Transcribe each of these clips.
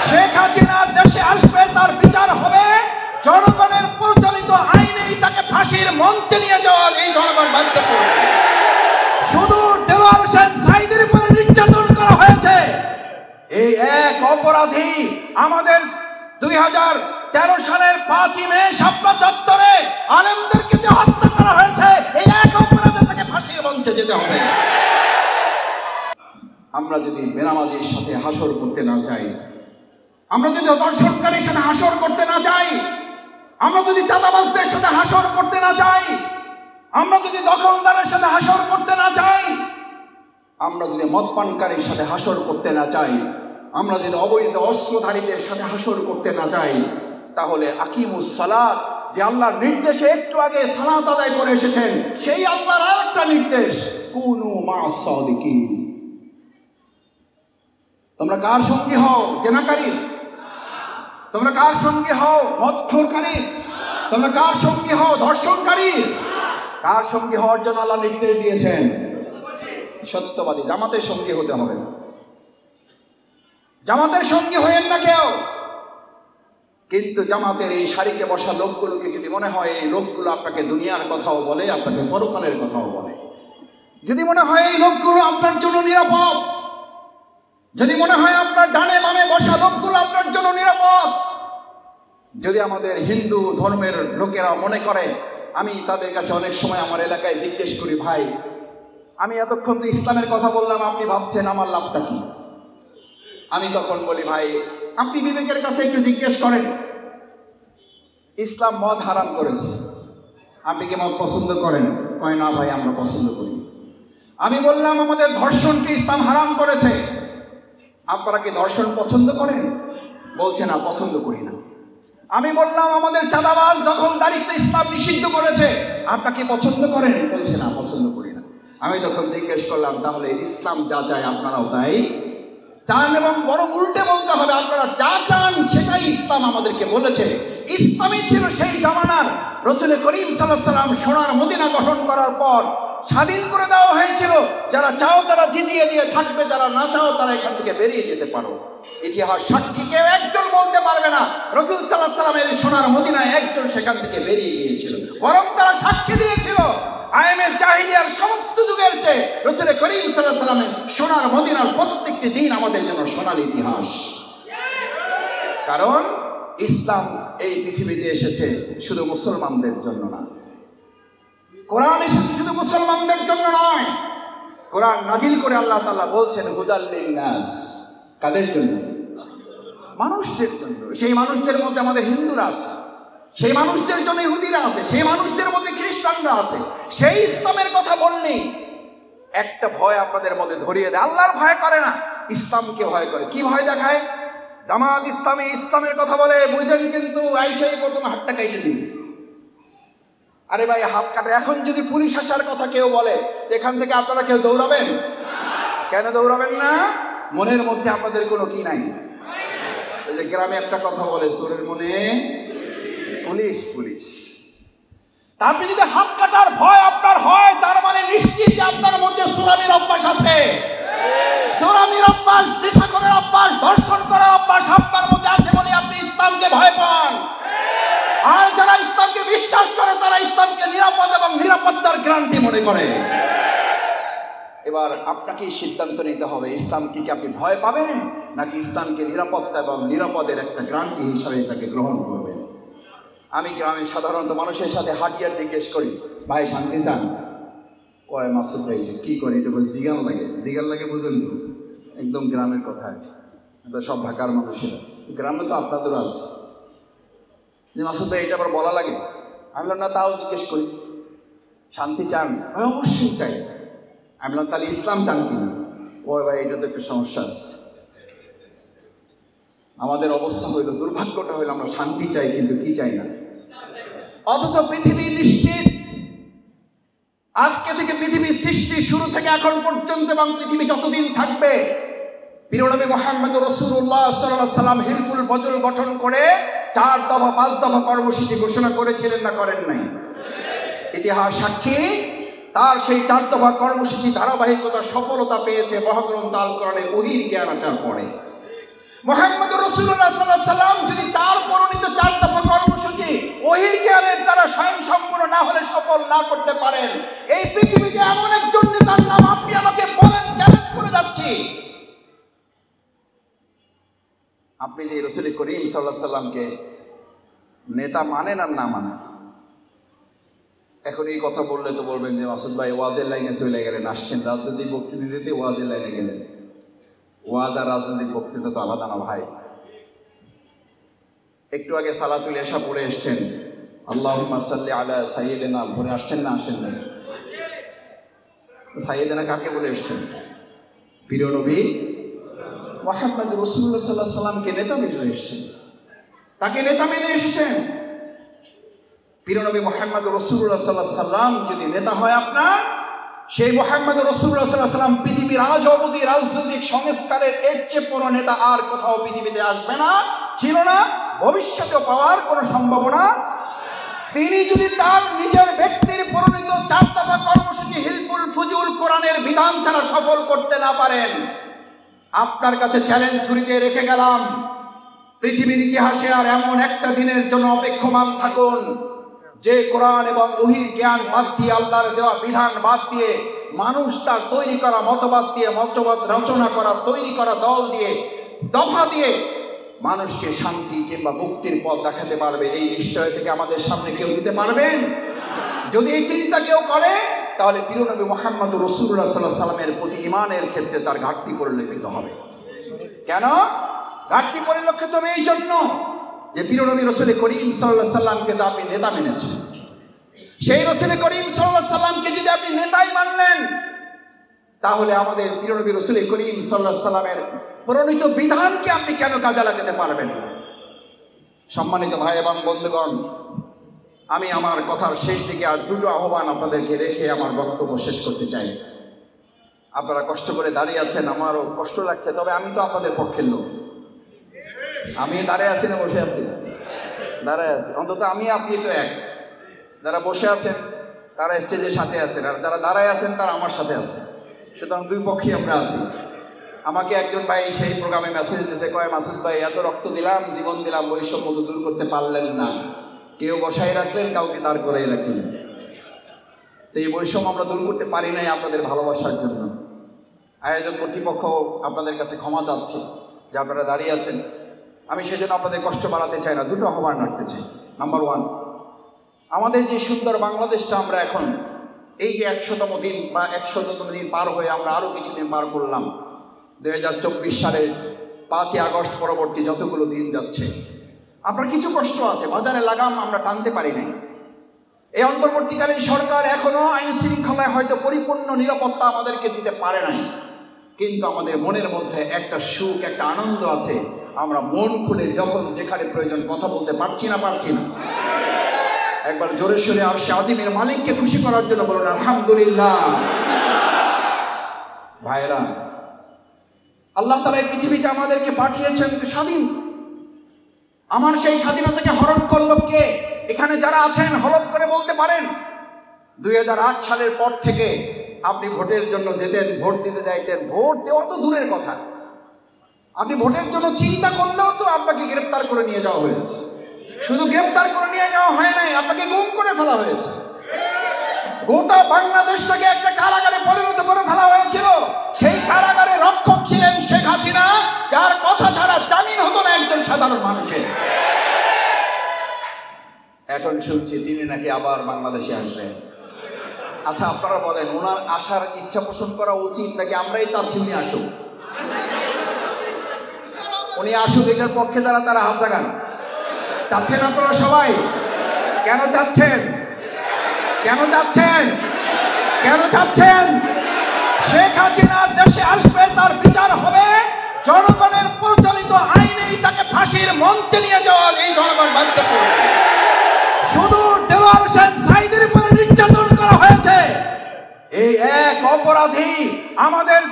শেখ হাসিনা দেশে আসবে, তার বিচার হবে, জনগণের পরিচালিত আইনেই তাকে ফাঁসির মঞ্চে নিয়ে যাওয়া এই জনগণ বাধ্য করবে। শুধু দেলোয়ার হোসেন সাঈদীর উপরে নির্যাতন করা হয়েছে, এই এক অপরাধী আমাদের 2013 সালের 5ই মে শাপলা চত্বরে আলেমদেরকে যে হত্যা করা হয়েছে, এই এক অপরাধে তাকে ফাঁসির মঞ্চে যেতে হবে। আমরা যদি বেনামাজির সাথে হাসর করতে না চাই, আমরা যদি দর্শনকারীর সাথে হাসর করতে না চাই, আমরা যদি চাঁদাবাজদের সাথে হাসর করতে না চাই, আমরা যদি দখলদারের সাথে হাসর করতে না চাই, আমরা যদি মদপানকারীর সাথে হাসর করতে না চাই, আমরা যদি অবৈধ অস্ত্রধারীদের সাথে হাসর করতে না চাই, তাহলে আকিমুস সালাত, যে আল্লাহর নির্দেশে একটু আগে সালাত আদায় করে এসেছেন, সেই আল্লাহর আরেকটা নির্দেশ, কুনু মা'আস সাদিকিন। তোমরা কার সঙ্গী হও? জেনাকারীর? তোমরা কার সঙ্গী হও? মদখোরকারীর? তোমরা কার সঙ্গী হও? ধর্ষণকারীর? কার সঙ্গী হওয়ার জন্য আল্লাহ নির্দেশ দিয়েছেন? সত্যবাদী। জামাতের সঙ্গী হতে হবে না, জামাতের সঙ্গী হয়েন না কেউ। কিন্তু জামাতের এই সারিকে বসা লোকগুলোকে যদি মনে হয় এই লোকগুলো আপনাকে দুনিয়ার কথাও বলে, আপনাকে পরকালের কথাও বলে, যদি মনে হয় এই লোকগুলো আপনার জন্য নিরাপদ, যদি মনে হয় আপনার ডানে বামে বসা লোকগুলো আপনার জন্য নিরাপদ, যদি আমাদের হিন্দু ধর্মের লোকেরা মনে করে, আমি তাদের কাছে অনেক সময় আমার এলাকায় জিজ্ঞেস করি, ভাই আমি এতক্ষণ তো ইসলামের কথা বললাম, আপনি ভাবছেন আমার লাভটা কি? আমি তখন বলি, ভাই আপনি বিবেকের কাছে একটু জিজ্ঞেস করেন, ইসলাম মদ হারাম করেছে, আপনি কি মদ পছন্দ করেন? কয় না ভাই আমরা পছন্দ করি। আমি বললাম আমাদের ধর্ষণকে ইসলাম হারাম করেছে, আপনারা কি ধর্ষণ পছন্দ করেন? বলছে না, পছন্দ করি না। আমি বললাম আমাদের চাঁদাবাজ দখলদারিত্ব ইসলাম নিষিদ্ধ করেছে, আপনারা কি পছন্দ করেন? বলছে না, পছন্দ করি না। আমি তখন জিজ্ঞেস করলাম, তাহলে ইসলাম যা চায় আপনারাও তাই চান? এবং বড় উল্টে বলতে হবে, আপনারা যা চান সেটাই ইসলাম আমাদেরকে বলেছে। ইসলামই ছিল সেই জামানার রাসূল করিম সাল্লাল্লাহু আলাইহি ওয়াসাল্লাম সোনার মদিনা গঠন করার পর স্বাধীন করে দেওয়া হয়েছিল, যারা চাও তারা জিজিয়ে দিয়ে থাকবে, যারা না চাও তারা এখান থেকে বেরিয়ে যেতে পারো। ইতিহাস সাক্ষী কেউ একজন বলতে পারবে না রাসূল সাল্লাল্লাহু আলাইহি ওয়াসাল্লামের সোনার মদিনায় একজন সেখান থেকে বেরিয়ে গিয়েছিল, বরং তারা সাক্ষী দিয়েছিল আইমে জাহিলিয়ার সমস্ত যুগের চেয়ে রাসূল করিম সাল্লাল্লাহু আলাইহি ওয়াসাল্লামের সোনার মদিনার প্রত্যেকটি দিন আমাদের জন্য সোনালী ইতিহাস। কারণ ইসলাম এই পৃথিবীতে এসেছে শুধু মুসলমানদের জন্য না, কোরআন এসেছে শুধু মুসলমানদের জন্য নয়। কোরআন নাজিল করে আল্লাহ তাআলা বলছেন হুদাল লিন্নাস, কাদের জন্য? মানুষদের জন্য। সেই মানুষদের মধ্যে আমাদের হিন্দুরা আছে, সেই মানুষদের জন্য ইহুদিরা আছে, সেই মানুষদের মধ্যে খ্রিস্টানরা আছে। সেই ইসলামের কথা বললেই একটা ভয় আপনাদের মধ্যে ধরিয়ে দেয়, আল্লাহর ভয় করে না, ইসলামকে ভয় করে। কি ভয় দেখায়? জামাত ইসলামী ইসলামের কথা বলে, বুঝেন কিন্তু আইসাই প্রথম হাতটা কেটে দিবে। আরে ভাই হাত কাটে। এখন যদি পুলিশ আসার কথা কেউ বলে, এখান থেকে আপনারা কেউ দৌড়াবেন? কেন দৌড়াবেন না? মনের মধ্যে আপনাদের কোনো কি নাই? ওই যে গ্রামে একটা কথা বলে, চোরের মনে পুলিশ পুলিশ। তা আপনি যদি হাত কাটার ভয় আপনার হয়, তার মানে নিশ্চিত যে আপনার মধ্যে চোরামির অভ্যাস আছে। চোরামির অভ্যাস, নেশাখোরের অভ্যাস, ধর্ষণ করার অভ্যাস আপনার মধ্যে আছে বলে আপনি ইসলামকে ভয় পান। আর যারা ইসলামকে বিশ্বাস করে তারা ইসলামকে নিরাপদ এবং নিরাপত্তার গ্যারান্টি মনে করে। এবার আপনাকেই সিদ্ধান্ত নিতে হবে, ইসলামকে কি আপনি ভয় পাবেন নাকি ইসলামকে নিরাপত্তা এবং নিরাপদের একটা গ্যারান্টি হিসাবে এটাকে গ্রহণ করবেন। আমি গ্রামে সাধারণত মানুষের সাথে হাঁটিয়ার জিজ্ঞেস করি, ভাই শান্তি চান? কয় মাসুদ ভাই কি করে, এটা জিগান লাগে। জিগান লাগে বুঝেন তো, একদম গ্রামের কথা। এটা সব ঢাকার মানুষেরা, গ্রামে তো আপনাদেরও আছে, যে মাসুদ ভাই এটা আবার বলা লাগে। আমি বললাম না, তাও জিজ্ঞেস করি শান্তি চান? ভাই অবশ্যই চাই। আমি বললাম তাহলে ইসলাম চান কিনা? ওই ভাই এটা তো একটু সমস্যা আছে। আমাদের অবস্থা হইল, দুর্ভাগ্যটা হইল আমরা শান্তি চাই কিন্তু কি চাই না। অথচ পৃথিবী নিশ্চিত, আজকে থেকে পৃথিবীর সৃষ্টি শুরু থেকে এখন পর্যন্ত এবং পৃথিবী যতদিন থাকবে, প্রিয়নবী মুহাম্মদ রাসূলুল্লাহ সাল্লাল্লাহু আলাইহি ওয়াসাল্লাম হিলফুল ফজল গঠন করে 4 দফা 5 দফা কর্মসূচি ঘোষণা করেছিলেন না করেন নাই? ইতিহাস সাক্ষী, তার সেই 4 দফা কর্মসূচি ধারাবাহিকতা সফলতা পেয়েছে মহাগ্রন্থ আল কোরআনে ওহীর জ্ঞান আসার পরে। মুহাম্মদ রাসূলুল্লাহ সাল্লাল্লাহু আলাইহি সাল্লাম যদি তার প্রণীত 4 দফা কর্মসূচি ওহীর জ্ঞানের দ্বারা স্বয়ংসম্পূর্ণ না হলে সফল না করতে পারেন, এই পৃথিবীতে এমন একজন নেতার নাম আপনি আমাকে বলেন, চ্যালেঞ্জ করে যাচ্ছি। আপনি যে রাসূল করিম সাল্লাল্লাহু আলাইহি সাল্লামকে নেতা মানেন আর না মানেন, এখন এই কথা বললে তো বলবেন যে মাসুদ ভাই ওয়াজের লাইনে চলে গেলেন, আসছেন রাজনৈতিক বক্তৃতা দিতে ওয়াজের লাইনে গেলেন। ওয়াজ আর রাজনৈতিক বক্তৃতা তো আলাদা না ভাই। একটু আগে সালাতুল ইশা পড়ে এসছেন, আল্লাহুম্মা সাল্লি আলা সাইয়্যিদিনা, পড়ে আসছেন না আসেন না? সাইয়্যিদিনা কাকে বলে এসছেন? প্রিয় নবী মুহাম্মদ রাসূলুল্লাহ সাল্লাল্লাহু আলাইহি সাল্লামকে নেতা মেনে এসেছেন, তাকে নেতা মেনে এসেছেন। প্রিয় নবী মুহাম্মদ রাসূলুল্লাহ সাল্লাল্লাহু আলাইহি সাল্লাম যদি নেতা হয় আপনার, সেই মুহাম্মদ রাসূলুল্লাহ সাল্লাল্লাহু আলাইহি সাল্লাম পৃথিবীর আজ অবধি রাজনৈতিক সংস্কারের এর চেয়ে বড় নেতা আর কোথাও পৃথিবীতে আসবে না, ছিল না, ভবিষ্যতেও পাওয়ার কোনো সম্ভাবনা। তিনি যদি তার নিজের ব্যক্তির প্রণীত 4 দফা কর্মসূচি হিলফুল ফুজুল কোরআনের বিধান ছাড়া সফল করতে না পারেন, আপনার কাছে চ্যালেঞ্জ ছুরিতে রেখে গেলাম, পৃথিবীর ইতিহাসে আর এমন একটা দিনের জন্য অপেক্ষমান থাকুন যে কোরআন এবং ওহীর জ্ঞান বাদ দিয়ে, আল্লাহর দেওয়া বিধান বাদ দিয়ে, মানুষ তার তৈরি করা মতবাদ দিয়ে, মতবাদ রচনা করা তৈরি করা দল দিয়ে, দফা দিয়ে মানুষকে শান্তি কিংবা মুক্তির পথ দেখাতে পারবে। এই নিশ্চয় থেকে আমাদের সামনে কেউ দিতে পারবেন? যদি এই চিন্তা কেউ করে, তাহলে প্রিয় নবী মুহাম্মদ রাসূলুল্লাহ সাল্লাল্লাহু আলাইহি সাল্লামের প্রতি ঈমানের ক্ষেত্রে তার ঘাটতি পরিলক্ষিত হবে। কেন ঘাটতি পরিলক্ষিত হবে? এই জন্য যে প্রিয় নবী রাসূল করিম সাল্লাল্লাহু আলাইহি সাল্লামকে তো আপনি নেতা মেনেছেন। সেই রাসূল করিম সাল্লাল্লাহু আলাইহি সাল্লামকে যদি আপনি নেতাই মানলেন, তাহলে আমাদের প্রিয় নবী রাসূল করিম সাল্লাল্লাহু আলাইহি সাল্লামের প্রণীত বিধানকে আপনি কেন কাজে লাগাতে পারবেন না? সম্মানিত ভাই এবং বন্ধুগণ, আমি আমার কথার শেষ দিকে আর দুটো আহ্বান আপনাদেরকে রেখে আমার বক্তব্য শেষ করতে চাই। আপনারা কষ্ট করে দাঁড়িয়ে আছেন, আমারও কষ্ট লাগছে, তবে আমি তো আপনাদের পক্ষের লোক। আমি দাঁড়িয়ে আছি না বসে আছি? দাঁড়ায় আছি। অন্তত আমি আপনি তো এক। যারা বসে আছেন তারা স্টেজের সাথে আছেন, আর যারা দাঁড়ায় আছেন তারা আমার সাথে আছে। সুতরাং দুই পক্ষেই আমরা আছি। আমাকে একজন ভাই সেই প্রোগ্রামে মেসেজ দিয়েছে, কয় মাসুদ ভাই এত রক্ত দিলাম, জীবন দিলাম, বৈষম্য তো দূর করতে পারলেন না, কেউ বসাই রাখলেন, কাউকে দাঁড় করাই রাখলেন। তো এই বৈষম্য আমরা দূর করতে পারি নাই আপনাদের ভালোবাসার জন্য। আয়োজক কর্তৃপক্ষ আপনাদের কাছে ক্ষমা চাচ্ছে যে আপনারা দাঁড়িয়ে আছেন। আমি সেজন্য আপনাদের কষ্ট বাড়াতে চাই না, দুটো আহ্বান রাখতে চাই। নাম্বার 1, আমাদের যে সুন্দর বাংলাদেশটা আমরা এখন এই যে 100তম দিন বা 100তম দিন পার হয়ে আমরা আরও কিছুদিন পার করলাম, 2024 সালের 5ই আগস্ট পরবর্তী যতগুলো দিন যাচ্ছে, আপনার কিছু কষ্ট আছে, বাজারে লাগাম আমরা টানতে পারি নাই। এই অন্তর্বর্তীকালীন সরকার এখনো আইন শৃঙ্খলায় হয়তো পরিপূর্ণ নিরাপত্তা আমাদেরকে দিতে পারে নাই, কিন্তু আমাদের মনের মধ্যে একটা সুখ, একটা আনন্দ আছে। আমরা মন খুলে যখন যেখানে প্রয়োজন কথা বলতে পারছি না? একবার জোরে সোরে আরশে আজিমের মালিককে খুশি করার জন্য বলুন আলহামদুলিল্লাহ। ভাইরা, আল্লাহ তাআলা এই পৃথিবীতে আমাদেরকে পাঠিয়েছেন স্বাধীন। আমার সেই স্বাধীনতাকে হরণ করলো কে? এখানে যারা আছেন হলফ করে বলতে পারেন, 2008 সালের পর থেকে আপনি ভোটের জন্য যেতেন, ভোট দিতে যাইতেন, ভোট দেওয়া তো দূরের কথা, আপনি ভোটের জন্য চিন্তা করলেও তো আপনাকে গ্রেফতার করে নিয়ে যাওয়া হয়েছে। শুধু গ্রেফতার করে নিয়ে যাওয়া হয় নাই, আপনাকে গুম করে ফেলা হয়েছে। গোটা বাংলাদেশটাকে একটা কারাগারে পরিণত করে ফেলা হয়েছিল। সেই কারাগারে রক্ষক ছিলেন শেখ হাসিনা, যার কথা ছাড়া জামিন হতো না একজন সাধারণ মানুষের। এখন শুনছি তিনি নাকি আবার বাংলাদেশে আসবেন। আচ্ছা, আপনারা বলেন, ওনার আসার ইচ্ছা পোষণ করা উচিত নাকি আমরাই চাচ্ছি উনি আসুক? উনি আসুক, এটার পক্ষে যারা তারা হাত জাগান। চাচ্ছেন আপনারা সবাই? কেন চাচ্ছেন? কেন চাচ্ছেন? কেন চাচ্ছেন? শেখ হাসিনা দেশে আসবে, তার বিচার হবে, জনগণের পরিচালিত আইনেই তাকে ফাঁসির মঞ্চে নিয়ে যাওয়া এই জনগণ বাধ্য করবে। শুধু দেলোয়ার হোসেন সাঈদীর উপরে নির্যাতন করা হয়েছে, এই এক অপরাধী আমাদের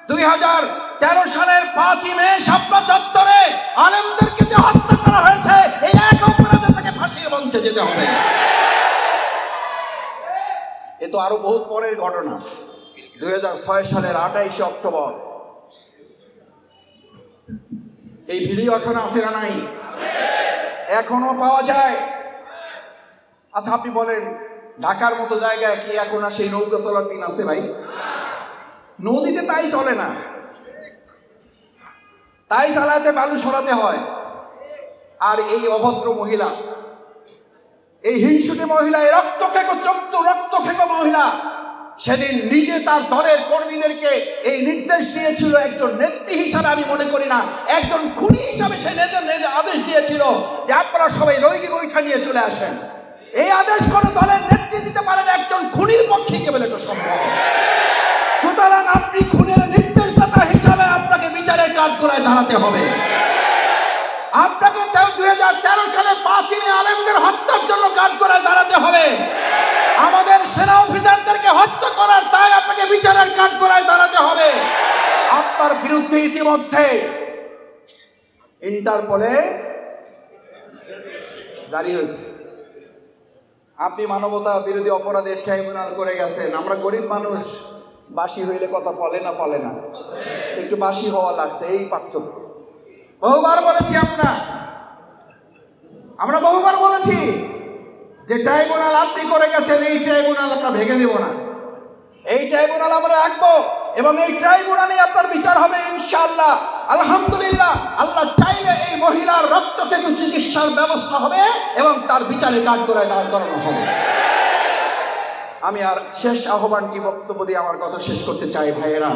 2013 সালের 5ই মে শাপলা চত্বরে আলেমদেরকে যে হত্যা করা হয়েছে, এই এক অপরাধে তাকে ফাঁসির মঞ্চে যেতে হবে। এ তো আরো বহুত পরের ঘটনা। 2006 সালের 28শে অক্টোবর এই ভিডিও এখন আছে না নাই? এখনো পাওয়া যায়। আচ্ছা আপনি বলেন, ঢাকার মতো জায়গায় কি এখন আর সেই নৌকা চলার দিন আছে ভাই? নদীতে তাই চলে না, তাই চালাতে বালু সরাতে হয়। আর এই অভদ্র মহিলা, এই হিংসুটে মহিলা, এই রক্তখেকো মহিলা সেদিন নিজে তার দলের কর্মীদেরকে এই নির্দেশ দিয়েছিল। একজন নেত্রী হিসাবে আমি মনে করি না, একজন খুনি হিসাবে সে আদেশ দিয়েছিল যে আপনারা সবাই রৈগি বৈঠা নিয়ে চলে আসেন। এই আদেশ করে দলের নেত্রী দিতে পারেন একজন খুনির পক্ষে কেবল এটা সম্ভব। সুতরাং আপনি খুনের নির্দেশদাতা হিসাবে আপনাকে বিচারের কাঠগড়ায় দাঁড়াতে হবে। আপনাকে 2013 সালে 5 আলেমদের হত্যার জন্য কাঠগড়ায় দাঁড়াতে হবে। আমাদের সেনা অফিসারদেরকে হত্যা করার তাই আপনাকে বিচারের কাঠগড়ায় দাঁড়াতে হবে। আপনার বিরুদ্ধে ইতিমধ্যে ইন্টারপোলে জারি হয়েছে। আপনি মানবতা বিরোধী অপরাধের ট্রাইব্যুনাল করে গেছেন। আমরা গরিব মানুষ, বাসি হইলে কথা ফলে না, একটু বাসি হওয়া লাগছে, এই পার্থক্য। বহুবার বলেছি আমরা বহুবার বলেছি যে ট্রাইব্যুনাল আপনি করে গেছেন, এই ট্রাইব্যুনাল আমরা ভেঙে দেব না, এই ট্রাইব্যুনাল আমরা রাখবো এবং এই ট্রাইব্যুনালে আপনার বিচার হবে ইনশাআল্লাহ। আলহামদুলিল্লাহ, আল্লাহ চাইলে এই মহিলার রক্তক্ষেকো চিকিৎসার ব্যবস্থা হবে এবং তার বিচারের কাঠগড়ায় দাঁড় করানো হবে। আমি আর শেষ আহ্বান কি বক্তব্য দিয়ে আমার কথা শেষ করতে চাই ভাইয়েরা।